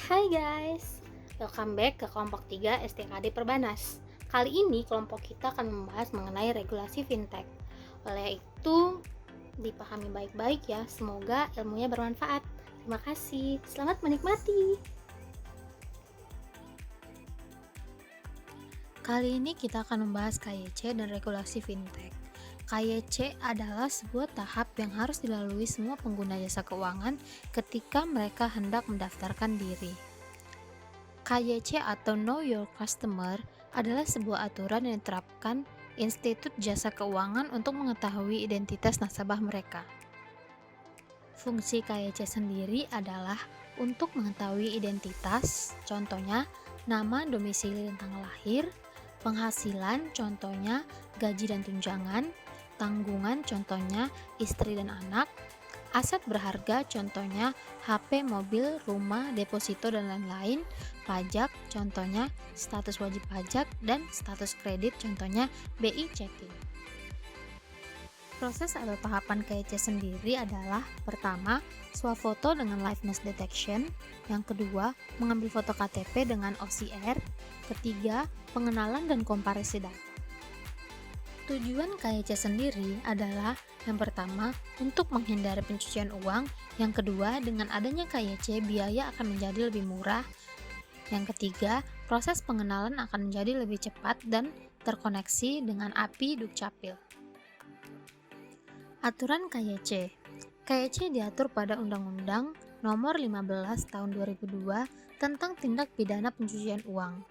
Hai guys, welcome back ke kelompok 3 STKD Perbanas. Kali ini kelompok kita akan membahas mengenai regulasi fintech. Oleh itu, dipahami baik-baik ya, semoga ilmunya bermanfaat. Terima kasih, selamat menikmati. Kali ini kita akan membahas KYC dan regulasi fintech. KYC adalah sebuah tahap yang harus dilalui semua pengguna jasa keuangan ketika mereka hendak mendaftarkan diri. KYC atau Know Your Customer adalah sebuah aturan yang diterapkan institut jasa keuangan untuk mengetahui identitas nasabah mereka. Fungsi KYC sendiri adalah untuk mengetahui identitas, contohnya nama, domisili, dan tanggal lahir, penghasilan, contohnya gaji dan tunjangan, tanggungan, contohnya istri dan anak, aset berharga, contohnya HP, mobil, rumah, deposito, dan lain-lain, pajak, contohnya status wajib pajak, dan status kredit, contohnya BI checking. Proses atau tahapan KYC sendiri adalah pertama, swafoto dengan liveness detection, yang kedua, mengambil foto KTP dengan OCR, ketiga, pengenalan dan komparisi data. Tujuan KYC sendiri adalah yang pertama, untuk menghindari pencucian uang, yang kedua, dengan adanya KYC biaya akan menjadi lebih murah, yang ketiga, proses pengenalan akan menjadi lebih cepat dan terkoneksi dengan API Dukcapil. Aturan KYC. KYC diatur pada Undang-Undang Nomor 15 Tahun 2002 tentang tindak pidana pencucian uang.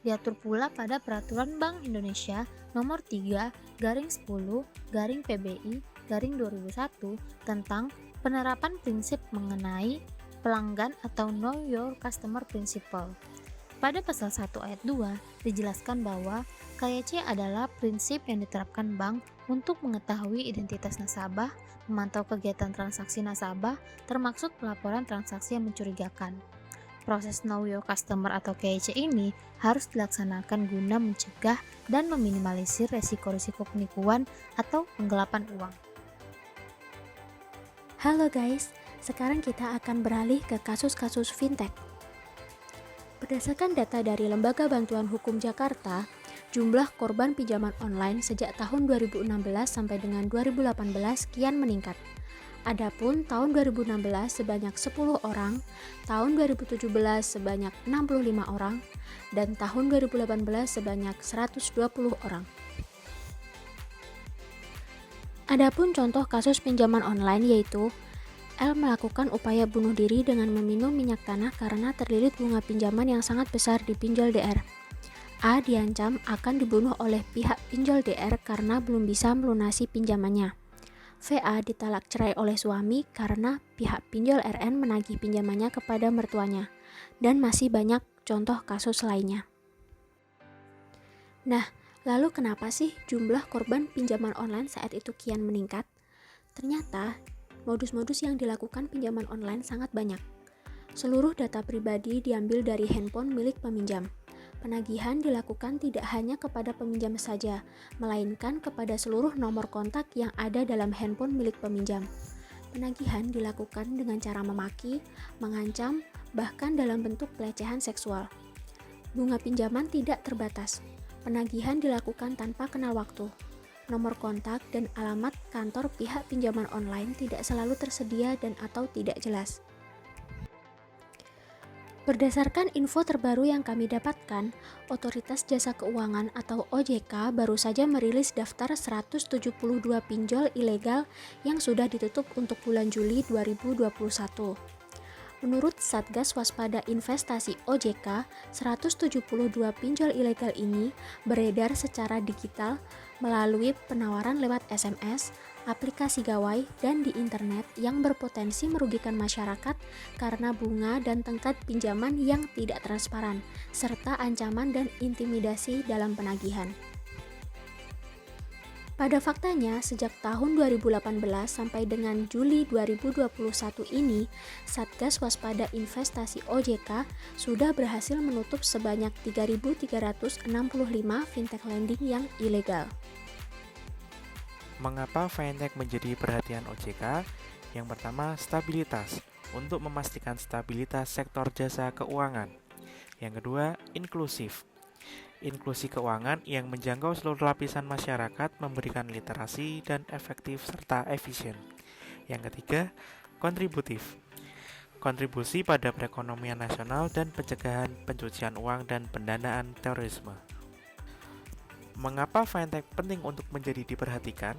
Diatur pula pada Peraturan Bank Indonesia Nomor 3/PBI/2001 tentang penerapan prinsip mengenai pelanggan atau Know Your Customer Principle. Pada pasal 1 ayat 2 dijelaskan bahwa KYC adalah prinsip yang diterapkan bank untuk mengetahui identitas nasabah, memantau kegiatan transaksi nasabah, termasuk pelaporan transaksi yang mencurigakan. Proses Know Your Customer atau KYC ini harus dilaksanakan guna mencegah dan meminimalisir resiko-risiko penipuan atau penggelapan uang. Halo guys, sekarang kita akan beralih ke kasus-kasus fintech. Berdasarkan data dari Lembaga Bantuan Hukum Jakarta, jumlah korban pinjaman online sejak tahun 2016 sampai dengan 2018 kian meningkat. Adapun tahun 2016 sebanyak 10 orang, tahun 2017 sebanyak 65 orang, dan tahun 2018 sebanyak 120 orang. Adapun contoh kasus pinjaman online yaitu L melakukan upaya bunuh diri dengan meminum minyak tanah karena terlilit bunga pinjaman yang sangat besar di pinjol DR. A diancam akan dibunuh oleh pihak pinjol DR karena belum bisa melunasi pinjamannya. VA ditalak cerai oleh suami karena pihak pinjol RN menagih pinjamannya kepada mertuanya. Dan masih banyak contoh kasus lainnya. Nah, lalu kenapa sih jumlah korban pinjaman online saat itu kian meningkat? Ternyata, modus-modus yang dilakukan pinjaman online sangat banyak. Seluruh data pribadi diambil dari handphone milik peminjam. Penagihan dilakukan tidak hanya kepada peminjam saja, melainkan kepada seluruh nomor kontak yang ada dalam handphone milik peminjam. Penagihan dilakukan dengan cara memaki, mengancam, bahkan dalam bentuk pelecehan seksual. Bunga pinjaman tidak terbatas. Penagihan dilakukan tanpa kenal waktu. Nomor kontak dan alamat kantor pihak pinjaman online tidak selalu tersedia dan atau tidak jelas. Berdasarkan info terbaru yang kami dapatkan, Otoritas Jasa Keuangan atau OJK baru saja merilis daftar 172 pinjol ilegal yang sudah ditutup untuk bulan Juli 2021. Menurut Satgas Waspada Investasi OJK, 172 pinjol ilegal ini beredar secara digital melalui penawaran lewat SMS, aplikasi gawai, dan di internet yang berpotensi merugikan masyarakat karena bunga dan tenggat pinjaman yang tidak transparan, serta ancaman dan intimidasi dalam penagihan. Pada faktanya, sejak tahun 2018 sampai dengan Juli 2021 ini, Satgas Waspada Investasi OJK sudah berhasil menutup sebanyak 3.365 fintech lending yang ilegal. Mengapa fintech menjadi perhatian OJK? Yang pertama, stabilitas. untuk memastikan stabilitas sektor jasa keuangan. Yang kedua, inklusif. Inklusi keuangan yang menjangkau seluruh lapisan masyarakat, memberikan literasi dan efektif serta efisien. Yang ketiga, kontributif. Kontribusi pada perekonomian nasional dan pencegahan pencucian uang dan pendanaan terorisme. Mengapa fintech penting untuk menjadi diperhatikan?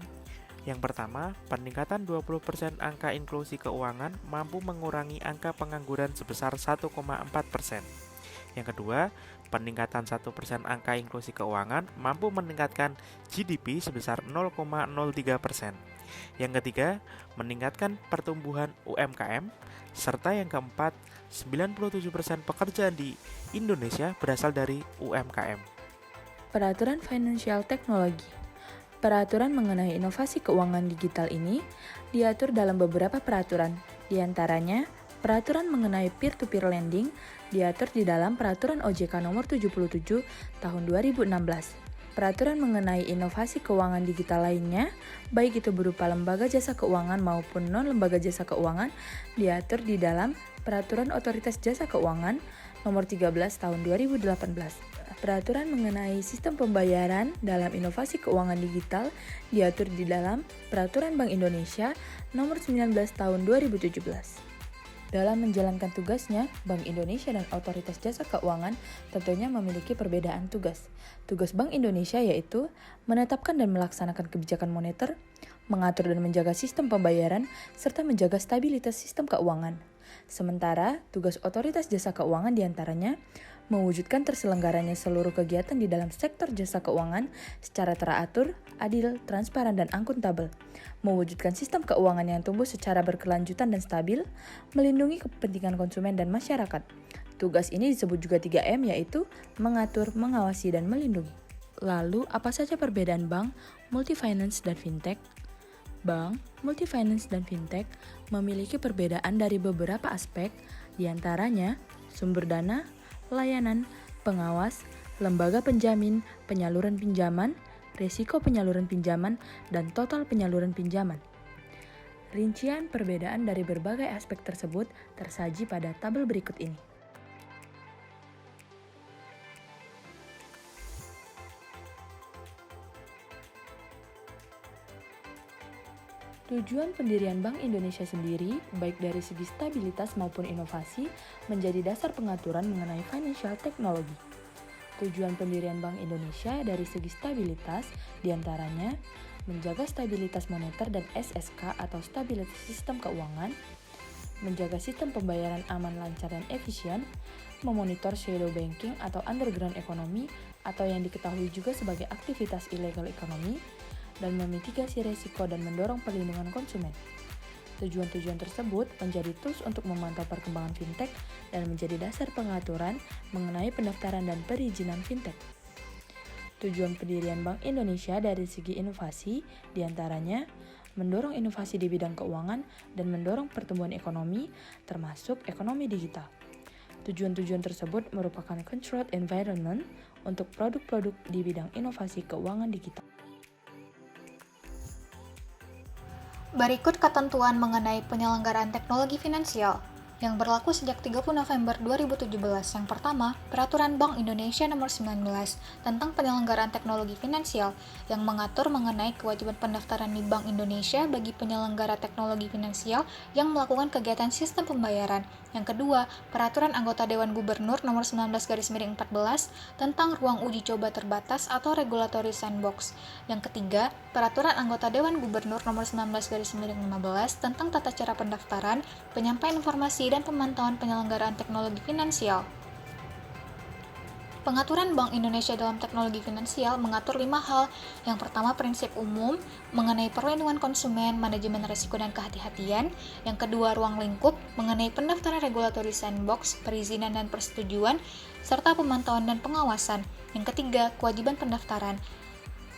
Yang pertama, peningkatan 20% angka inklusi keuangan mampu mengurangi angka pengangguran sebesar 1,4%. Yang kedua, peningkatan 1% angka inklusi keuangan mampu meningkatkan GDP sebesar 0,03%. Yang ketiga, meningkatkan pertumbuhan UMKM. Serta yang keempat, 97% pekerjaan di Indonesia berasal dari UMKM. Peraturan Financial Technology. Peraturan mengenai inovasi keuangan digital ini diatur dalam beberapa peraturan, di antaranya peraturan mengenai peer-to-peer lending diatur di dalam Peraturan OJK Nomor 77 Tahun 2016. Peraturan mengenai inovasi keuangan digital lainnya, baik itu berupa lembaga jasa keuangan maupun non-lembaga jasa keuangan, diatur di dalam Peraturan Otoritas Jasa Keuangan Nomor 13 Tahun 2018. Peraturan mengenai sistem pembayaran dalam inovasi keuangan digital diatur di dalam Peraturan Bank Indonesia Nomor 19 Tahun 2017. Dalam menjalankan tugasnya, Bank Indonesia dan Otoritas Jasa Keuangan tentunya memiliki perbedaan tugas. Tugas Bank Indonesia yaitu menetapkan dan melaksanakan kebijakan moneter, mengatur dan menjaga sistem pembayaran, serta menjaga stabilitas sistem keuangan. Sementara, tugas Otoritas Jasa Keuangan diantaranya mewujudkan terselenggaranya seluruh kegiatan di dalam sektor jasa keuangan secara teratur, adil, transparan, dan akuntabel, mewujudkan sistem keuangan yang tumbuh secara berkelanjutan dan stabil, melindungi kepentingan konsumen dan masyarakat. Tugas ini disebut juga 3M, yaitu mengatur, mengawasi, dan melindungi. Lalu, apa saja perbedaan bank, multifinance, dan fintech? Bank, multifinance, dan fintech memiliki perbedaan dari beberapa aspek, diantaranya sumber dana, layanan, pengawas, lembaga penjamin, penyaluran pinjaman, risiko penyaluran pinjaman, dan total penyaluran pinjaman. Rincian perbedaan dari berbagai aspek tersebut tersaji pada tabel berikut ini. Tujuan pendirian Bank Indonesia sendiri, baik dari segi stabilitas maupun inovasi, menjadi dasar pengaturan mengenai financial technology. Tujuan pendirian Bank Indonesia dari segi stabilitas, diantaranya menjaga stabilitas moneter dan SSK atau stabilitas sistem keuangan, menjaga sistem pembayaran aman, lancar, dan efisien, memonitor shadow banking atau underground economy atau yang diketahui juga sebagai aktivitas illegal economy, dan memitigasi risiko dan mendorong perlindungan konsumen. Tujuan-tujuan tersebut menjadi tools untuk memantau perkembangan fintech dan menjadi dasar pengaturan mengenai pendaftaran dan perizinan fintech. Tujuan pendirian Bank Indonesia dari segi inovasi diantaranya mendorong inovasi di bidang keuangan dan mendorong pertumbuhan ekonomi, termasuk ekonomi digital. Tujuan-tujuan tersebut merupakan controlled environment untuk produk-produk di bidang inovasi keuangan digital. Berikut ketentuan mengenai penyelenggaraan teknologi finansial yang berlaku sejak 30 November 2017. Yang pertama, Peraturan Bank Indonesia Nomor 19 tentang penyelenggaraan teknologi finansial yang mengatur mengenai kewajiban pendaftaran di Bank Indonesia bagi penyelenggara teknologi finansial yang melakukan kegiatan sistem pembayaran. Yang kedua, Peraturan Anggota Dewan Gubernur Nomor 19/14 tentang ruang uji coba terbatas atau regulatory sandbox. Yang ketiga, Peraturan Anggota Dewan Gubernur Nomor 19/15 tentang tata cara pendaftaran, penyampaian informasi, dan pemantauan penyelenggaraan teknologi finansial. Pengaturan Bank Indonesia dalam teknologi finansial mengatur 5 hal. Yang pertama, prinsip umum mengenai perlindungan konsumen, manajemen risiko, dan kehati-hatian. Yang kedua, ruang lingkup mengenai pendaftaran regulatory sandbox, perizinan dan persetujuan, serta pemantauan dan pengawasan. Yang ketiga, kewajiban pendaftaran.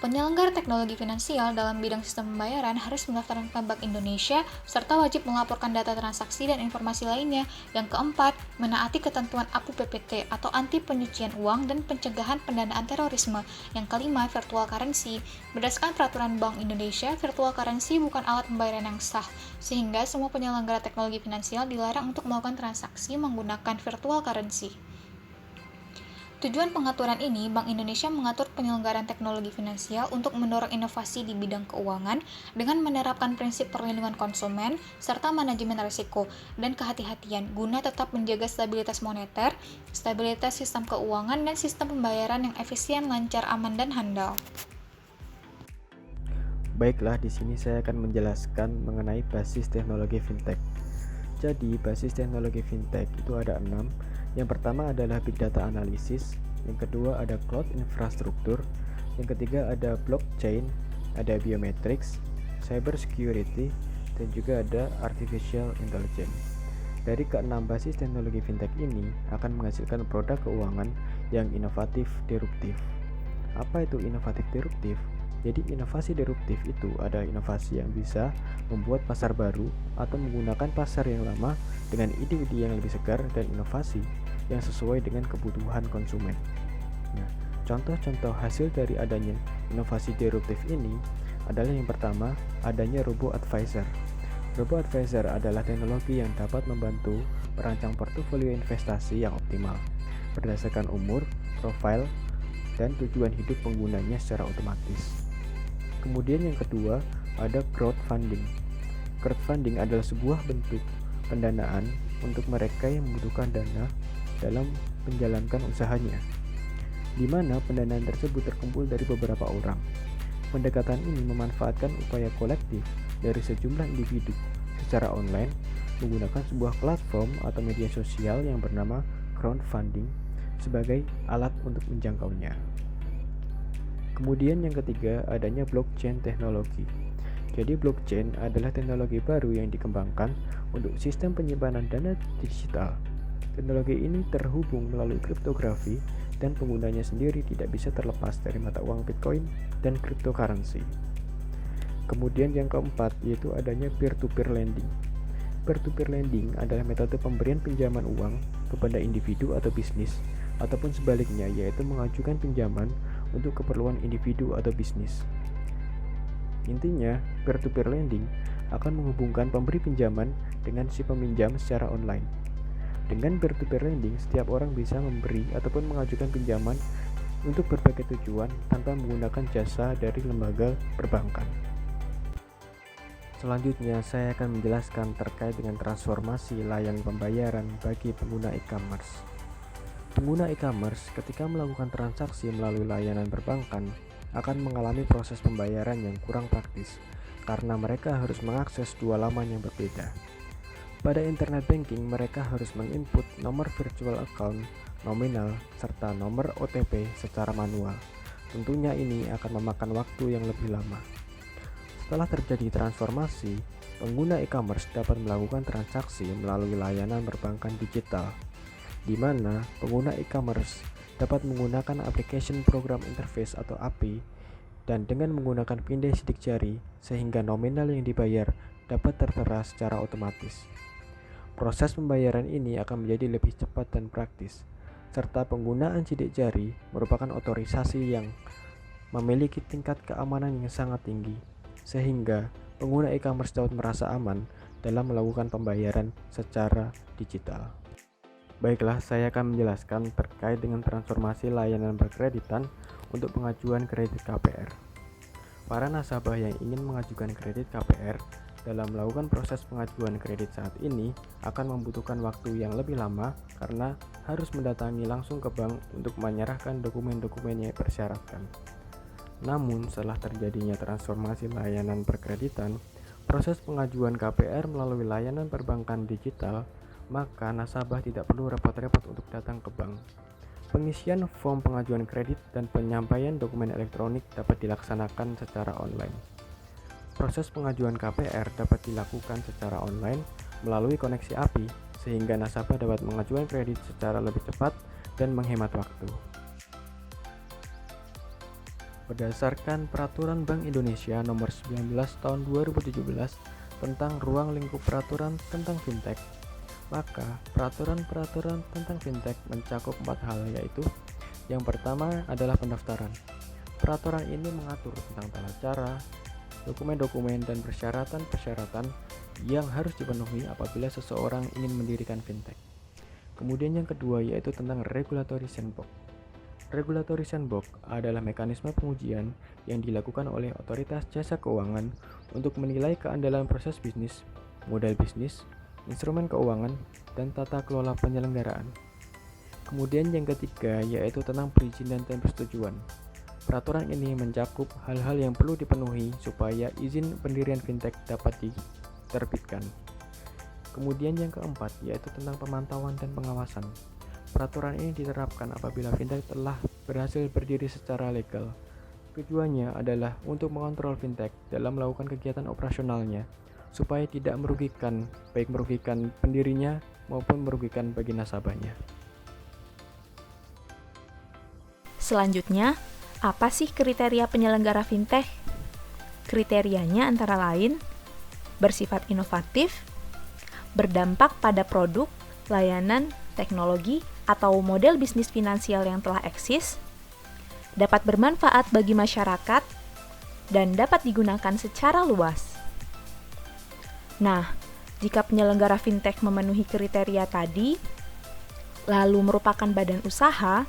Penyelenggara teknologi finansial dalam bidang sistem pembayaran harus mendaftarkan ke Bank Indonesia serta wajib melaporkan data transaksi dan informasi lainnya. Yang keempat, menaati ketentuan APU PPT atau anti pencucian uang dan pencegahan pendanaan terorisme. Yang kelima, virtual currency. Berdasarkan peraturan Bank Indonesia, virtual currency bukan alat pembayaran yang sah, sehingga semua penyelenggara teknologi finansial dilarang untuk melakukan transaksi menggunakan virtual currency. Tujuan pengaturan ini, Bank Indonesia mengatur penyelenggaraan teknologi finansial untuk mendorong inovasi di bidang keuangan dengan menerapkan prinsip perlindungan konsumen serta manajemen risiko dan kehati-hatian guna tetap menjaga stabilitas moneter, stabilitas sistem keuangan, dan sistem pembayaran yang efisien, lancar, aman, dan handal. Baiklah, di sini saya akan menjelaskan mengenai basis teknologi fintech. Jadi, basis teknologi fintech itu ada 6. Yang pertama adalah Big Data Analysis, yang kedua ada Cloud Infrastructure, yang ketiga ada Blockchain, ada Biometrics, Cyber Security, dan juga ada Artificial Intelligence. Dari keenam basis teknologi fintech ini akan menghasilkan produk keuangan yang inovatif disruptif. Apa itu inovatif disruptif? Jadi inovasi disruptif itu ada inovasi yang bisa membuat pasar baru atau menggunakan pasar yang lama dengan ide-ide yang lebih segar dan inovasi yang sesuai dengan kebutuhan konsumen. Nah, contoh-contoh hasil dari adanya inovasi disruptif ini adalah yang pertama, adanya Robo-Advisor. Robo-Advisor adalah teknologi yang dapat membantu merancang portofolio investasi yang optimal berdasarkan umur, profil, dan tujuan hidup penggunanya secara otomatis. Kemudian yang kedua, ada crowdfunding. Crowdfunding adalah sebuah bentuk pendanaan untuk mereka yang membutuhkan dana dalam menjalankan usahanya, di mana pendanaan tersebut terkumpul dari beberapa orang. Pendekatan ini memanfaatkan upaya kolektif dari sejumlah individu secara online menggunakan sebuah platform atau media sosial yang bernama crowdfunding sebagai alat untuk menjangkaunya. Kemudian yang ketiga, adanya blockchain teknologi. Jadi blockchain adalah teknologi baru yang dikembangkan untuk sistem penyimpanan dana digital. Teknologi ini terhubung melalui kriptografi dan penggunanya sendiri tidak bisa terlepas dari mata uang Bitcoin dan cryptocurrency. Kemudian yang keempat yaitu adanya peer-to-peer lending. Peer-to-peer lending adalah metode pemberian pinjaman uang kepada individu atau bisnis ataupun sebaliknya, yaitu mengajukan pinjaman untuk keperluan individu atau bisnis. Intinya, peer-to-peer lending akan menghubungkan pemberi pinjaman dengan si peminjam secara online. Dengan peer-to-peer lending, setiap orang bisa memberi ataupun mengajukan pinjaman untuk berbagai tujuan tanpa menggunakan jasa dari lembaga perbankan. Selanjutnya, saya akan menjelaskan terkait dengan transformasi layanan pembayaran bagi pengguna e-commerce. Pengguna e-commerce ketika melakukan transaksi melalui layanan perbankan akan mengalami proses pembayaran yang kurang praktis karena mereka harus mengakses dua laman yang berbeda. Pada internet banking, mereka harus menginput nomor virtual account, nominal, serta nomor OTP secara manual. Tentunya ini akan memakan waktu yang lebih lama. Setelah terjadi transformasi, pengguna e-commerce dapat melakukan transaksi melalui layanan perbankan digital, di mana pengguna e-commerce dapat menggunakan application program interface atau API dan dengan menggunakan pindai sidik jari sehingga nominal yang dibayar dapat tertera secara otomatis. Proses pembayaran ini akan menjadi lebih cepat dan praktis, serta penggunaan sidik jari merupakan otorisasi yang memiliki tingkat keamanan yang sangat tinggi, sehingga pengguna e-commerce dapat merasa aman dalam melakukan pembayaran secara digital. Baiklah, saya akan menjelaskan terkait dengan transformasi layanan berkreditan untuk pengajuan kredit KPR. Para nasabah yang ingin mengajukan kredit KPR dalam melakukan proses pengajuan kredit saat ini akan membutuhkan waktu yang lebih lama karena harus mendatangi langsung ke bank untuk menyerahkan dokumen-dokumen yang dipersyaratkan. Namun, setelah terjadinya transformasi layanan berkreditan, proses pengajuan KPR melalui layanan perbankan digital, maka nasabah tidak perlu repot-repot untuk datang ke bank. Pengisian form pengajuan kredit dan penyampaian dokumen elektronik dapat dilaksanakan secara online. Proses pengajuan KPR dapat dilakukan secara online melalui koneksi API, sehingga nasabah dapat mengajukan kredit secara lebih cepat dan menghemat waktu. berdasarkan Peraturan Bank Indonesia Nomor 19 Tahun 2017 tentang Ruang Lingkup Peraturan tentang Fintech. Maka, peraturan-peraturan tentang fintech mencakup 4 hal, yaitu yang pertama adalah pendaftaran. Peraturan ini mengatur tentang tata cara, dokumen-dokumen, dan persyaratan-persyaratan yang harus dipenuhi apabila seseorang ingin mendirikan fintech. Kemudian yang kedua yaitu tentang regulatory sandbox. Regulatory sandbox adalah mekanisme pengujian yang dilakukan oleh otoritas jasa keuangan untuk menilai keandalan proses bisnis, modal bisnis, instrumen keuangan, dan tata kelola penyelenggaraan. Kemudian yang ketiga yaitu tentang perizinan dan persetujuan. Peraturan ini mencakup hal-hal yang perlu dipenuhi supaya izin pendirian fintech dapat diterbitkan. Kemudian yang keempat yaitu tentang pemantauan dan pengawasan. Peraturan ini diterapkan apabila fintech telah berhasil berdiri secara legal. Tujuannya adalah untuk mengontrol fintech dalam melakukan kegiatan operasionalnya supaya tidak merugikan, baik merugikan pendirinya maupun merugikan bagi nasabahnya. Selanjutnya, apa sih kriteria penyelenggara fintech? Kriterianya antara lain bersifat inovatif, berdampak pada produk, layanan, teknologi, atau model bisnis finansial yang telah eksis, dapat bermanfaat bagi masyarakat, dan dapat digunakan secara luas. Nah, jika penyelenggara fintech memenuhi kriteria tadi, lalu merupakan badan usaha,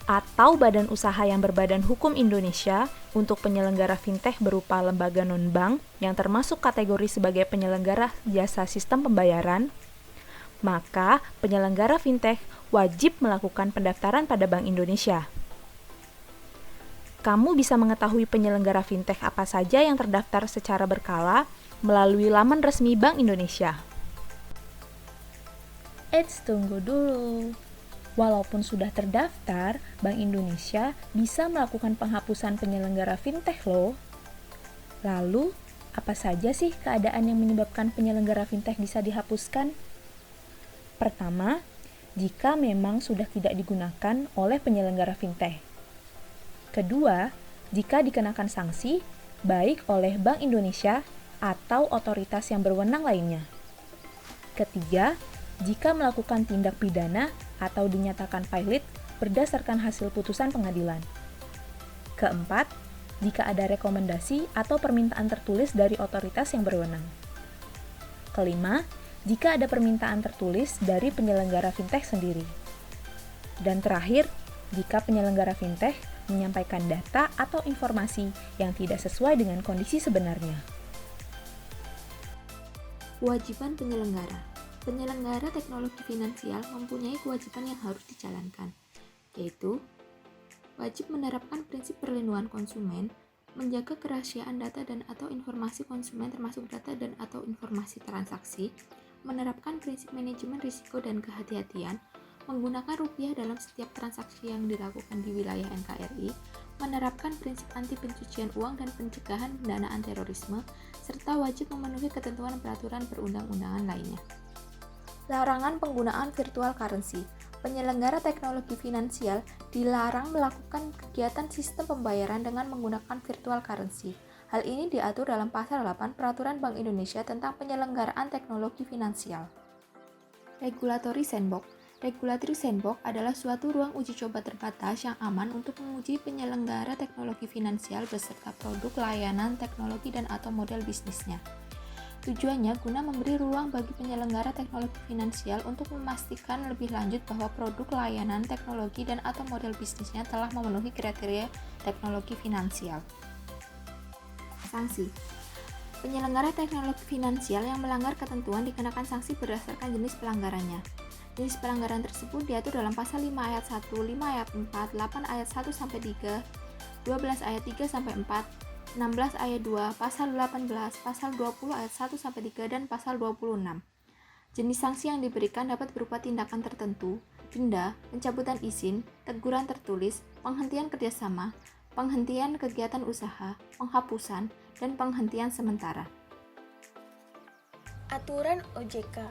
atau badan usaha yang berbadan hukum Indonesia untuk penyelenggara fintech berupa lembaga non-bank yang termasuk kategori sebagai penyelenggara jasa sistem pembayaran, maka penyelenggara fintech wajib melakukan pendaftaran pada Bank Indonesia. Kamu bisa mengetahui penyelenggara fintech apa saja yang terdaftar secara berkala melalui laman resmi Bank Indonesia. Eits, tunggu dulu. Walaupun sudah terdaftar, Bank Indonesia bisa melakukan penghapusan penyelenggara fintech loh. Lalu, apa saja sih keadaan yang menyebabkan penyelenggara fintech bisa dihapuskan? Pertama, jika memang sudah tidak digunakan oleh penyelenggara fintech. Kedua, jika dikenakan sanksi, baik oleh Bank Indonesia atau otoritas yang berwenang lainnya. Ketiga, jika melakukan tindak pidana atau dinyatakan valid berdasarkan hasil putusan pengadilan. Keempat, jika ada rekomendasi atau permintaan tertulis dari otoritas yang berwenang. Kelima, jika ada permintaan tertulis dari penyelenggara fintech sendiri. Dan terakhir, jika penyelenggara fintech menyampaikan data atau informasi yang tidak sesuai dengan kondisi sebenarnya. Kewajiban penyelenggara. Penyelenggara teknologi finansial mempunyai kewajiban yang harus dijalankan, yaitu wajib menerapkan prinsip perlindungan konsumen, menjaga kerahasiaan data dan atau informasi konsumen termasuk data dan atau informasi transaksi, menerapkan prinsip manajemen risiko dan kehati-hatian, menggunakan rupiah dalam setiap transaksi yang dilakukan di wilayah NKRI, menerapkan prinsip anti pencucian uang dan pencegahan pendanaan terorisme, serta wajib memenuhi ketentuan peraturan perundang-undangan lainnya. Larangan penggunaan virtual currency. Penyelenggara teknologi finansial dilarang melakukan kegiatan sistem pembayaran dengan menggunakan virtual currency. Hal ini diatur dalam Pasal 8 Peraturan Bank Indonesia tentang penyelenggaraan teknologi finansial. Regulatory sandbox. Regulatory sandbox adalah suatu ruang uji coba terbatas yang aman untuk menguji penyelenggara teknologi finansial beserta produk, layanan, teknologi, dan atau model bisnisnya. Tujuannya guna memberi ruang bagi penyelenggara teknologi finansial untuk memastikan lebih lanjut bahwa produk, layanan, teknologi, dan atau model bisnisnya telah memenuhi kriteria teknologi finansial. Sanksi. Penyelenggara teknologi finansial yang melanggar ketentuan dikenakan sanksi berdasarkan jenis pelanggarannya. Jenis pelanggaran tersebut diatur dalam Pasal 5 ayat 1, 5 ayat 4, 8 ayat 1-3, 12 ayat 3-4, 16 ayat 2, Pasal 18, Pasal 20 ayat 1-3, dan Pasal 26. Jenis sanksi yang diberikan dapat berupa tindakan tertentu, denda, pencabutan izin, teguran tertulis, penghentian kerjasama, penghentian kegiatan usaha, penghapusan, dan penghentian sementara. Aturan OJK.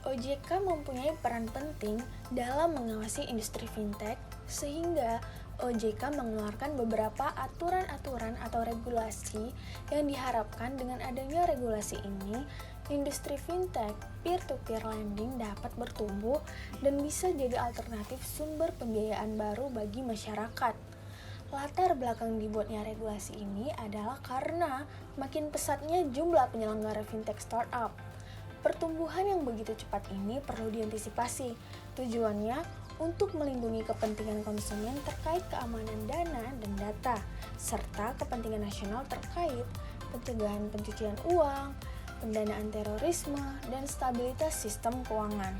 OJK mempunyai peran penting dalam mengawasi industri fintech, sehingga OJK mengeluarkan beberapa aturan-aturan atau regulasi yang diharapkan dengan adanya regulasi ini, industri fintech, peer-to-peer lending dapat bertumbuh dan bisa jadi alternatif sumber pembiayaan baru bagi masyarakat. Latar belakang dibuatnya regulasi ini adalah karena makin pesatnya jumlah penyelenggara fintech startup. Pertumbuhan yang begitu cepat ini perlu diantisipasi. Tujuannya untuk melindungi kepentingan konsumen terkait keamanan dana dan data, serta kepentingan nasional terkait pencegahan pencucian uang, pendanaan terorisme, dan stabilitas sistem keuangan.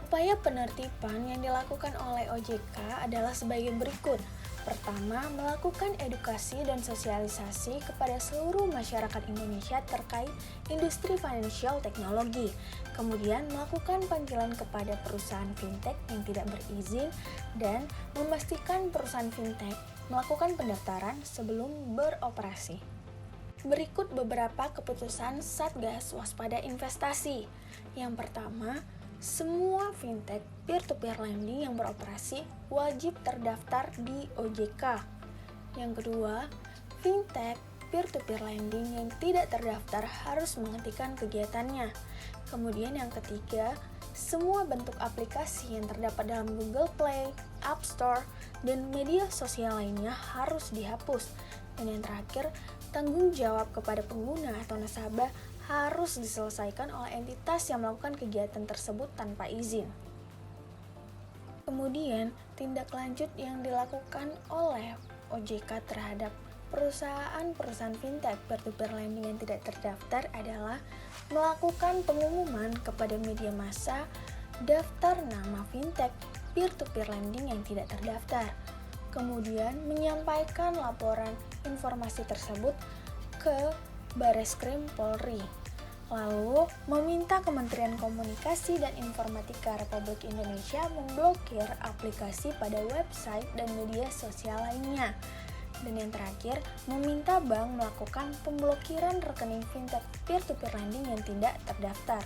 Upaya penertiban yang dilakukan oleh OJK adalah sebagai berikut. Pertama, melakukan edukasi dan sosialisasi kepada seluruh masyarakat Indonesia terkait industri financial teknologi. Kemudian, melakukan panggilan kepada perusahaan fintech yang tidak berizin dan memastikan perusahaan fintech melakukan pendaftaran sebelum beroperasi. Berikut beberapa keputusan Satgas Waspada Investasi. Yang pertama, semua fintech peer-to-peer lending yang beroperasi wajib terdaftar di OJK. Yang kedua, fintech peer-to-peer lending yang tidak terdaftar harus menghentikan kegiatannya. Kemudian yang ketiga, semua bentuk aplikasi yang terdapat dalam Google Play, App Store, dan media sosial lainnya harus dihapus. Dan yang terakhir, tanggung jawab kepada pengguna atau nasabah harus diselesaikan oleh entitas yang melakukan kegiatan tersebut tanpa izin. Kemudian, tindak lanjut yang dilakukan oleh OJK terhadap perusahaan-perusahaan fintech peer-to-peer lending yang tidak terdaftar adalah melakukan pengumuman kepada media massa daftar nama fintech peer-to-peer lending yang tidak terdaftar. Kemudian, menyampaikan laporan informasi tersebut ke Bareskrim Polri. Lalu, meminta Kementerian Komunikasi dan Informatika Republik Indonesia memblokir aplikasi pada website dan media sosial lainnya. Dan yang terakhir, meminta bank melakukan pemblokiran rekening fintech peer-to-peer lending yang tidak terdaftar.